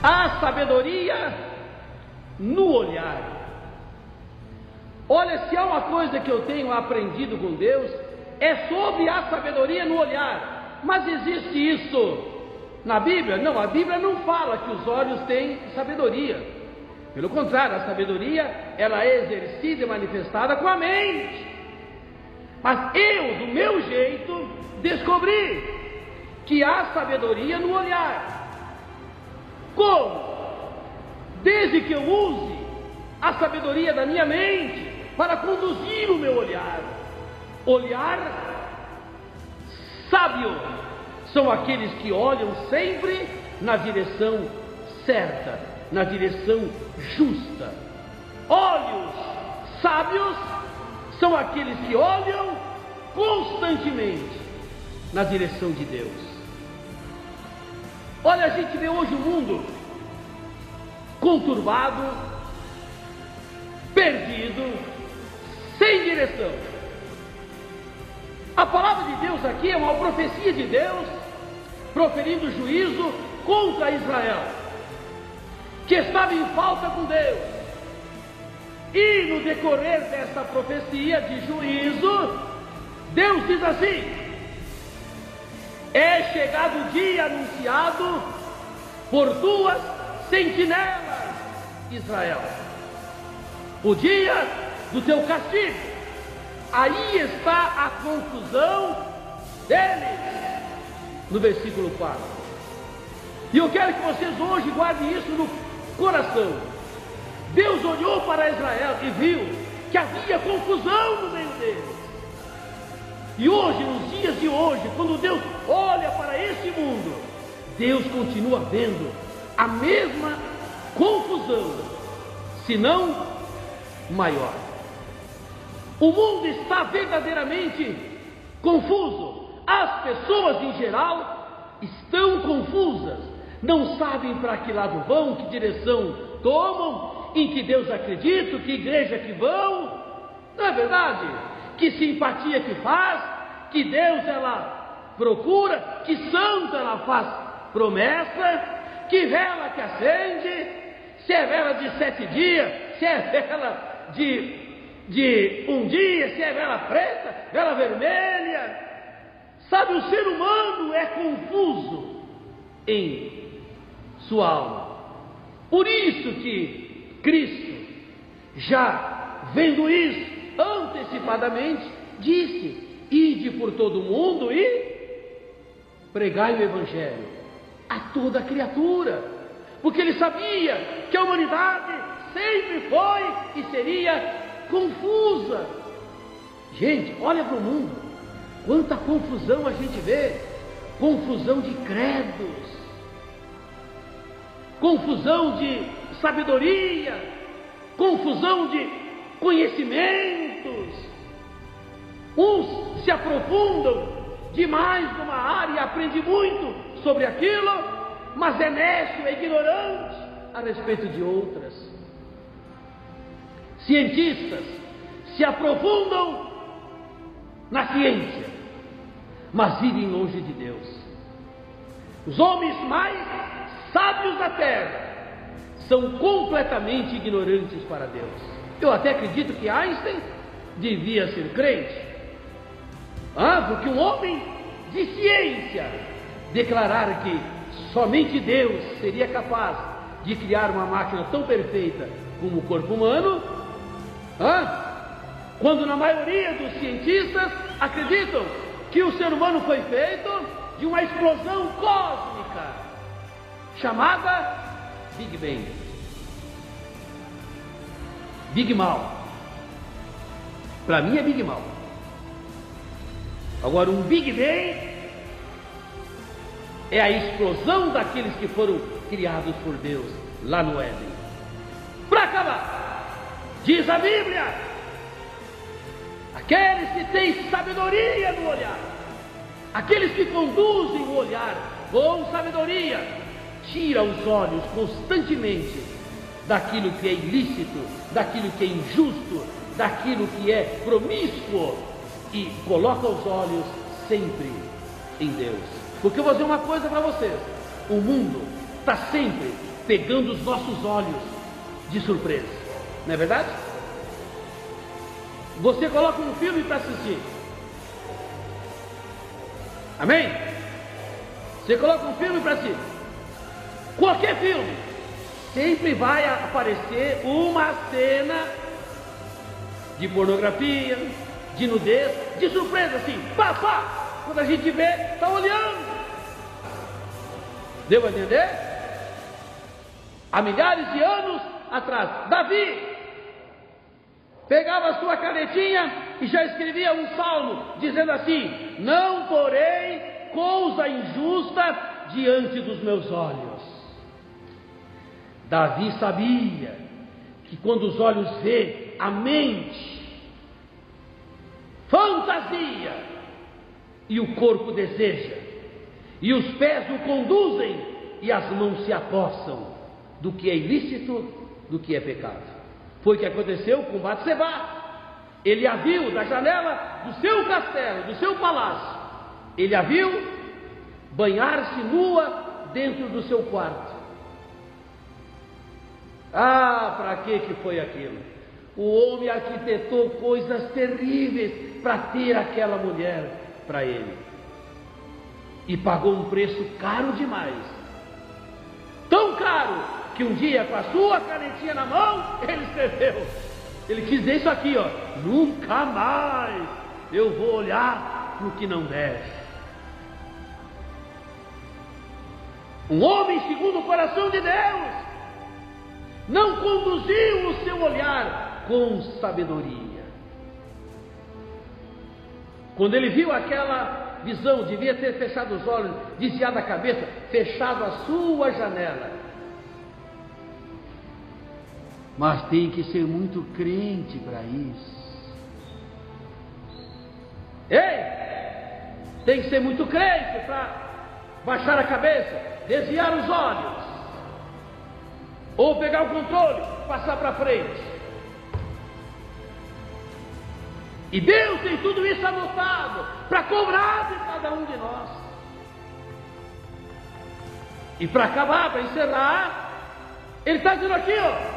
Há sabedoria no olhar. Olha, se há uma coisa que eu tenho aprendido com Deus, é sobre a sabedoria no olhar. Mas existe isso na Bíblia? Não, a Bíblia não fala que os olhos têm sabedoria. Pelo contrário, a sabedoria, ela é exercida e manifestada com a mente. Mas eu, do meu jeito, descobri que há sabedoria no olhar. Como? Desde que eu use a sabedoria da minha mente para conduzir o meu olhar. Olhar sábio são aqueles que olham sempre na direção certa, na direção justa. Olhos sábios são aqueles que olham constantemente na direção de Deus. Olha, a gente vê hoje o mundo conturbado, perdido, sem direção. A palavra de Deus aqui é uma profecia de Deus proferindo juízo contra Israel, que estava em falta com Deus. E no decorrer dessa profecia de juízo, Deus diz assim: é chegado o dia anunciado por tuas sentinelas, Israel, o dia do teu castigo. Aí está a confusão deles, no versículo 4. E eu quero que vocês hoje guardem isso no coração. Deus olhou para Israel e viu que havia confusão no meio deles. E hoje, nos dias de hoje, quando Deus olha para esse mundo, Deus continua vendo a mesma confusão, se não maior. O mundo está verdadeiramente confuso. As pessoas em geral estão confusas, não sabem para que lado vão, que direção tomam, em que Deus acredita, que igreja que vão. Não é verdade? Que simpatia que faz, que Deus ela procura, que santo ela faz promessa, que vela que acende, se é vela de 7 dias, se é vela de um dia, se é vela preta, vela vermelha. Sabe, o ser humano é confuso em sua alma. Por isso que Cristo, já vendo isso antecipadamente, disse: ide por todo o mundo e pregai o Evangelho a toda criatura, porque ele sabia que a humanidade sempre foi e seria confusa. Gente, olha para o mundo, quanta confusão a gente vê, confusão de credos, confusão de sabedoria, confusão de conhecimentos. Uns se aprofundam demais numa área e aprendem muito sobre aquilo, mas é nécio, é ignorante a respeito de outras. Cientistas se aprofundam na ciência, mas vivem longe de Deus. Os homens mais sábios da terra são completamente ignorantes para Deus. Eu até acredito que Einstein devia ser crente, porque um homem de ciência declarar que somente Deus seria capaz de criar uma máquina tão perfeita como o corpo humano, quando na maioria dos cientistas acreditam que o ser humano foi feito de uma explosão cósmica chamada Big Bang, Big Mal. Para mim é Big Mal. Agora, um Big Bang é a explosão daqueles que foram criados por Deus lá no Éden. Para acabar, diz a Bíblia: aqueles que têm sabedoria no olhar, aqueles que conduzem o olhar com sabedoria, tira os olhos constantemente daquilo que é ilícito, daquilo que é injusto, daquilo que é promíscuo, e coloca os olhos sempre em Deus. Porque eu vou dizer uma coisa para vocês: o mundo está sempre pegando os nossos olhos de surpresa. Não é verdade? Você coloca um filme para assistir. Amém? Você coloca um filme para assistir. Qualquer filme, sempre vai aparecer uma cena de pornografia, de nudez, de surpresa, assim, pá, pá. Quando a gente vê, está olhando. Deu a entender? Há milhares de anos atrás, Davi pegava a sua canetinha e já escrevia um salmo, dizendo assim: não porei coisa injusta diante dos meus olhos. Davi sabia que quando os olhos vê, a mente fantasia e o corpo deseja, e os pés o conduzem e as mãos se apossam do que é ilícito, do que é pecado. Foi o que aconteceu com Batseba. Ele a viu da janela do seu castelo, do seu palácio. Ele a viu banhar-se nua dentro do seu quarto. Ah, para que foi aquilo? O homem arquitetou coisas terríveis para ter aquela mulher para ele. E pagou um preço caro demais. Tão caro que um dia, com a sua canetinha na mão, ele escreveu. Ele quis dizer isso aqui, ó: nunca mais eu vou olhar para o que não deve. Um homem segundo o coração de Deus não conduziu o seu olhar com sabedoria. Quando ele viu aquela visão, devia ter fechado os olhos, desviado a cabeça, fechado a sua janela. Mas tem que ser muito crente para isso. Ei! Tem que ser muito crente para baixar a cabeça, desviar os olhos, ou pegar o controle, passar para frente. E Deus tem tudo isso anotado para cobrar de cada um de nós. E para acabar, para encerrar, Ele está dizendo aqui, ó: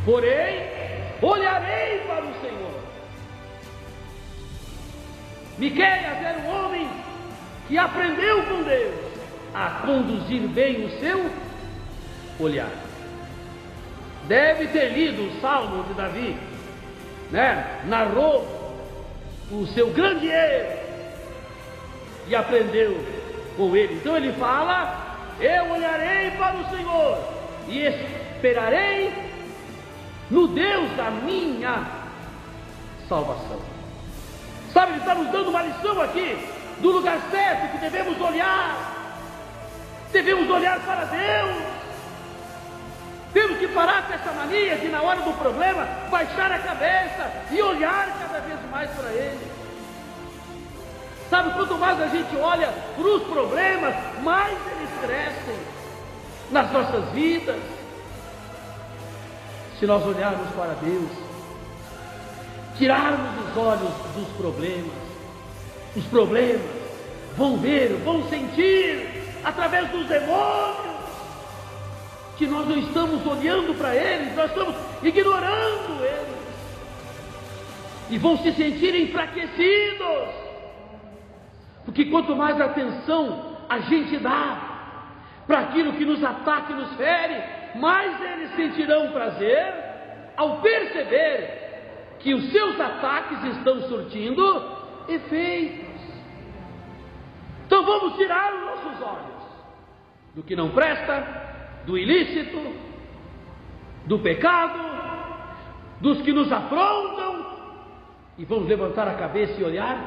porém, olharei para o Senhor. Miqueias era um homem que aprendeu com Deus a conduzir bem o seu olhar. Deve ter lido o Salmo de Davi, né? Narrou o seu grande erro e aprendeu com ele. Então ele fala: eu olharei para o Senhor e esperarei no Deus da minha salvação. Sabe, ele está nos dando uma lição aqui do lugar certo que devemos olhar. Devemos olhar para Deus. Temos que parar com essa mania de, na hora do problema, baixar a cabeça e olhar cada vez mais para Ele. Sabe, quanto mais a gente olha para os problemas, mais eles crescem nas nossas vidas. Se nós olharmos para Deus, tirarmos os olhos dos problemas, os problemas vão ver, vão sentir, através dos demônios, que nós não estamos olhando para eles, nós estamos ignorando eles, e vão se sentir enfraquecidos, porque quanto mais atenção a gente dá para aquilo que nos ataca e nos fere, mais eles sentirão prazer ao perceber que os seus ataques estão surtindo efeitos. Então vamos tirar os nossos olhos do que não presta, do ilícito, do pecado, dos que nos afrontam, e vamos levantar a cabeça e olhar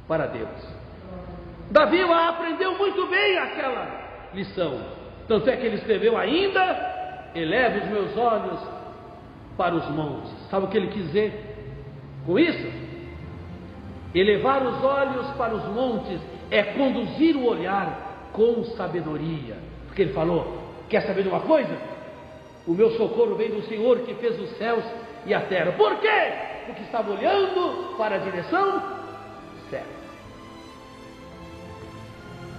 para Deus. Davi aprendeu muito bem aquela lição, tanto é que ele escreveu ainda: eleva os meus olhos para os montes. Sabe o que ele quis dizer com isso? Elevar os olhos para os montes é conduzir o olhar com sabedoria, porque ele falou: quer saber de uma coisa? O meu socorro vem do Senhor que fez os céus e a terra. Por quê? Porque estava olhando para a direção certa.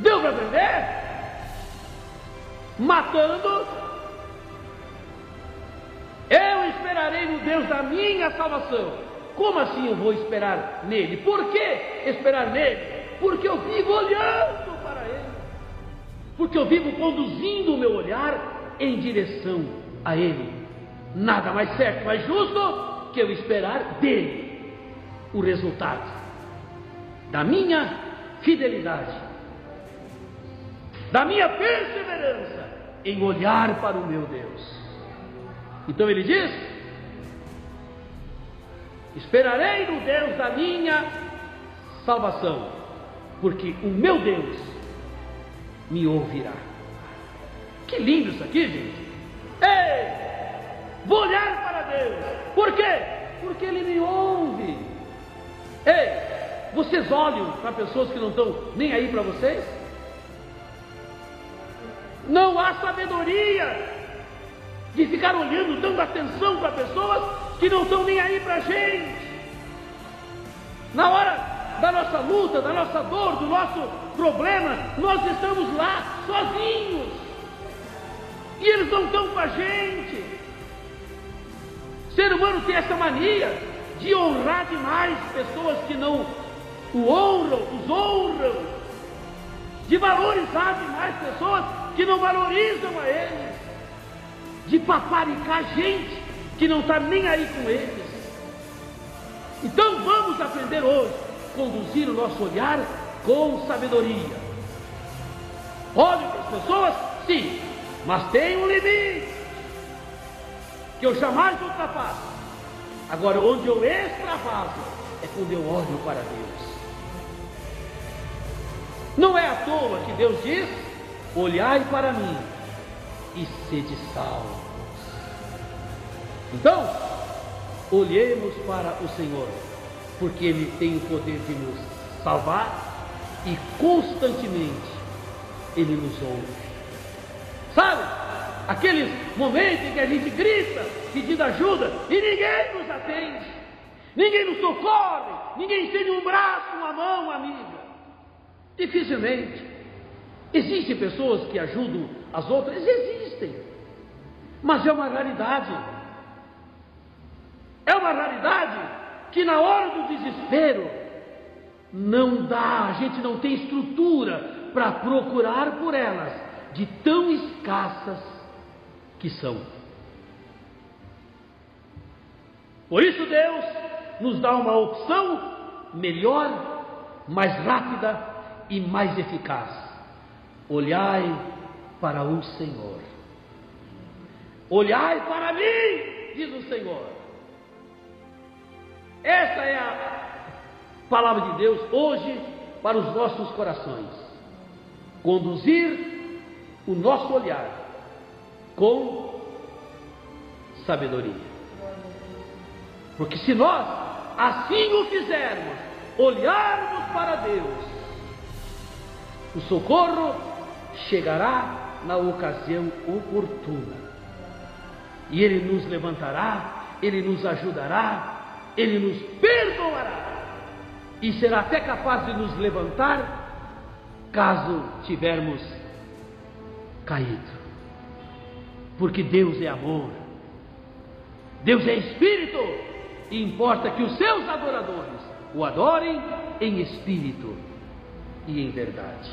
Deu para aprender? matando, eu esperarei no Deus da minha salvação. Como assim eu vou esperar nele? Por que esperar nele? Porque eu vivo olhando para ele, porque eu vivo conduzindo o meu olhar em direção a ele. Nada mais certo, mais justo que eu esperar dele o resultado da minha fidelidade, da minha perseverança em olhar para o meu Deus. Então ele diz: esperarei no Deus da minha salvação, porque o meu Deus me ouvirá. Que lindo isso aqui, gente. Ei, vou olhar para Deus. Por quê? Porque Ele me ouve. Ei, vocês olham para pessoas que não estão nem aí para vocês? Não há sabedoria de ficar olhando, dando atenção para pessoas que não estão nem aí para a gente. Na hora da nossa luta, da nossa dor, do nosso problema, nós estamos lá sozinhos e eles não estão com a gente. O ser humano tem essa mania de honrar demais pessoas que não o honram, os honram, de valorizar demais pessoas que não valorizam a eles, de paparicar gente que não está nem aí com eles. Então vamos aprender hoje a conduzir o nosso olhar com sabedoria. Olhe para as pessoas, sim, mas tem um limite que eu jamais ultrapasso. Agora, onde eu extravaso é quando eu olho para Deus. Não é à toa que Deus diz: olhai para mim e sede salvos. Então, olhemos para o Senhor, porque Ele tem o poder de nos salvar e constantemente Ele nos ouve. Sabe, aqueles momentos em que a gente grita pedindo ajuda e ninguém nos atende, ninguém nos socorre, ninguém estende um braço, uma mão amiga. Dificilmente. Existem pessoas que ajudam as outras? Existem, mas é uma raridade. É uma raridade que na hora do desespero não dá, a gente não tem estrutura para procurar por elas, de tão escassas que são. Por isso Deus nos dá uma opção melhor, mais rápida e mais eficaz. Olhai para o Senhor. Olhai para mim, diz o Senhor. Essa é a palavra de Deus hoje para os nossos corações. Conduzir o nosso olhar com sabedoria. Porque se nós assim o fizermos, olharmos para Deus, o socorro chegará na ocasião oportuna. E Ele nos levantará, Ele nos ajudará, Ele nos perdoará e será até capaz de nos levantar caso tivermos caído. Porque Deus é amor, Deus é Espírito, e importa que os seus adoradores o adorem em espírito e em verdade.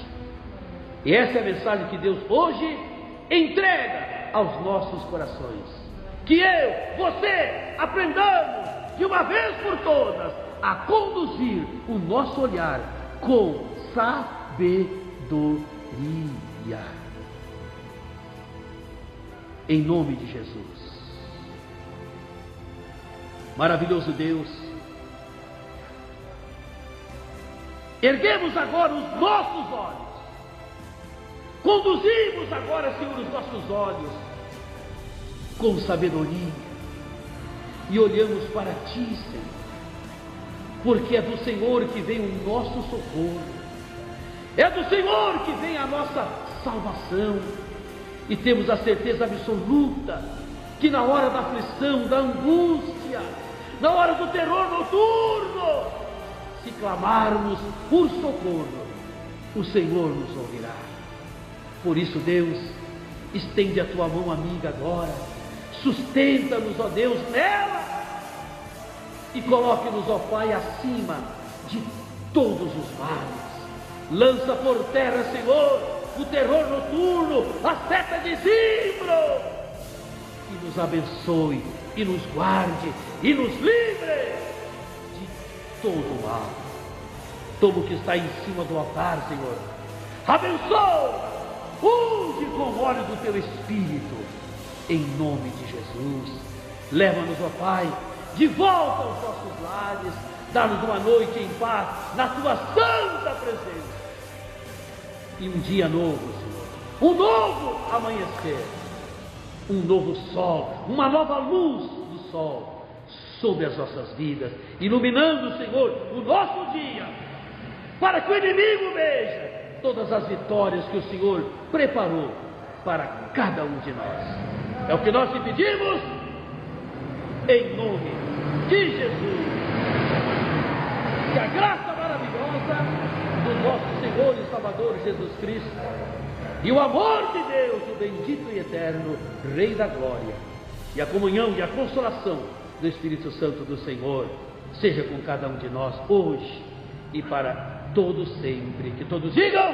E essa é a mensagem que Deus hoje entrega aos nossos corações. Que eu, você, aprendamos de uma vez por todas a conduzir o nosso olhar com sabedoria. Em nome de Jesus. Maravilhoso Deus, erguemos agora os nossos olhos, conduzimos agora, Senhor, os nossos olhos com sabedoria e olhamos para Ti, Senhor, porque é do Senhor que vem o nosso socorro, é do Senhor que vem a nossa salvação, e temos a certeza absoluta que na hora da aflição, da angústia, na hora do terror noturno, se clamarmos por socorro, o Senhor nos ouvirá. Por isso, Deus, Estende a tua mão amiga agora, sustenta-nos, ó Deus, nela, e coloque-nos, ó Pai, acima de todos os males. Lança por terra, Senhor, o terror noturno, a seta de zimbro, e nos abençoe, e nos guarde, e nos livre de todo mal. Toma o que está em cima do altar, Senhor, abençoa, unge com o óleo do teu Espírito, em nome de Jesus. Leva-nos, ó Pai, de volta aos nossos lares, dá-nos uma noite em paz, na tua santa presença, e um dia novo, Senhor, um novo amanhecer, um novo sol, uma nova luz do sol, sobre as nossas vidas, iluminando, Senhor, o nosso dia, para que o inimigo veja todas as vitórias que o Senhor preparou para cada um de nós. É o que nós te pedimos, em nome de Jesus. Que a graça maravilhosa do nosso Senhor e Salvador Jesus Cristo, e o amor de Deus, o bendito e eterno Rei da Glória, e a comunhão e a consolação do Espírito Santo do Senhor, seja com cada um de nós, hoje e para todos sempre. Que todos digam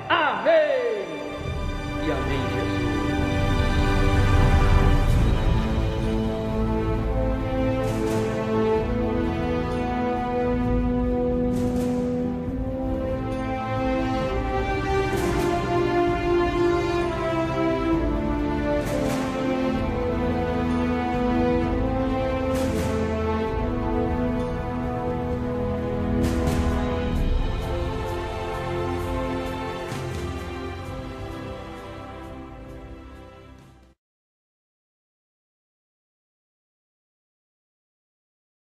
amém e amém, Jesus.